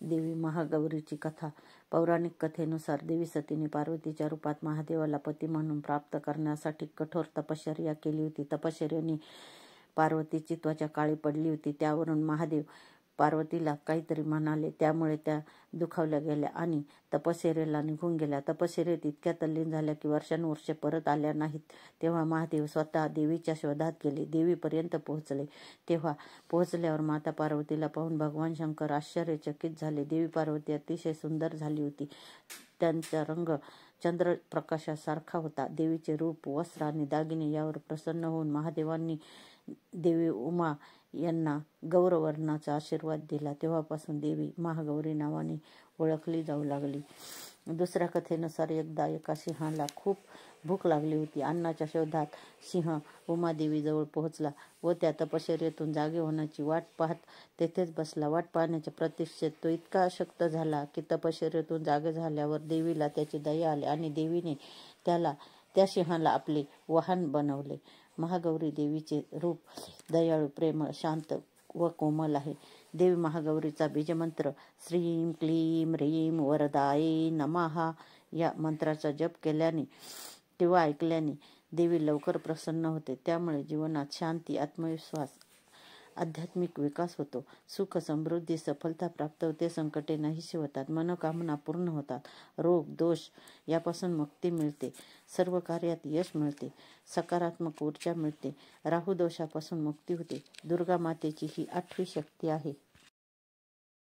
देवी महागौरीची कथा. पौराणिक कथेनुसार देवी सतीने पार्वतीच्या रूपात महादेवाला पती म्हणून प्राप्त करण्यासाठी कठोर तपश्चर्या केली होती. तपश्चर्येने पार्वतीची त्वचा काळी पडली होती. त्यावरून महादेव पार्वतीला काहीतरी म्हणाले. त्यामुळे त्या दुखावल्या गेल्या आणि तपश्चर्येला निघून गेल्या. तपश्चर्येत इतक्या तल्लीन झाल्या की वर्षानुवर्षे परत आल्या नाहीत. तेव्हा महादेव स्वतः देवीच्या शोधात गेले. देवीपर्यंत पोहोचले. तेव्हा पोहोचल्यावर माता पार्वतीला पाहून भगवान शंकर आश्चर्यचकित झाले. देवी पार्वती अतिशय सुंदर झाली होती. त्यांचा रंग चंद्रप्रकाशासारखा होता. देवीचे रूप, वस्त्र आणि दागिने यावर प्रसन्न होऊन महादेवांनी देवी उमा यांना गौरवर्णाचा आशीर्वाद दिला. तेव्हापासून देवी महागौरी नावाने ओळखली जाऊ लागली. दुसऱ्या कथेनुसार एकदा एका सिंहाला खूप भूक लागली होती. अन्नाच्या शोधात सिंह उमादेवीजवळ पोहोचला व त्या तपश्चर्येतून जागे होण्याची वाट पाहत तेथेच बसला. वाट पाहण्याच्या प्रतीक्षेत तो इतका अशक्त झाला की तपश्चर्येतून जागे झाल्यावर देवीला त्याची दया आली आणि देवीने त्या सिंहाला आपले वाहन बनवले. महागौरी देवीचे रूप दयाळू, प्रेमळ, शांत व कोमल आहे. देवी महागौरीचा बीजमंत्र श्रीं क्लीं ह्रीं वरदायै नमः या मंत्राचा जप केल्याने किंवा ऐकल्याने देवी लवकर प्रसन्न होते. त्यामुळे जीवनात शांती, आत्मविश्वास, आध्यात्मिक विकास होतो. सुख, समृद्धी, सफलता प्राप्त होते. संकटे नाहीशी होतात. मनोकामना पूर्ण होतात. रोग, दोष यापासून मुक्ती मिळते. सर्व कार्यात यश मिळते. सकारात्मक ऊर्जा मिळते. राहू दोषापासून मुक्ती होते. दुर्गा मातेची ही 8वी शक्ती आहे.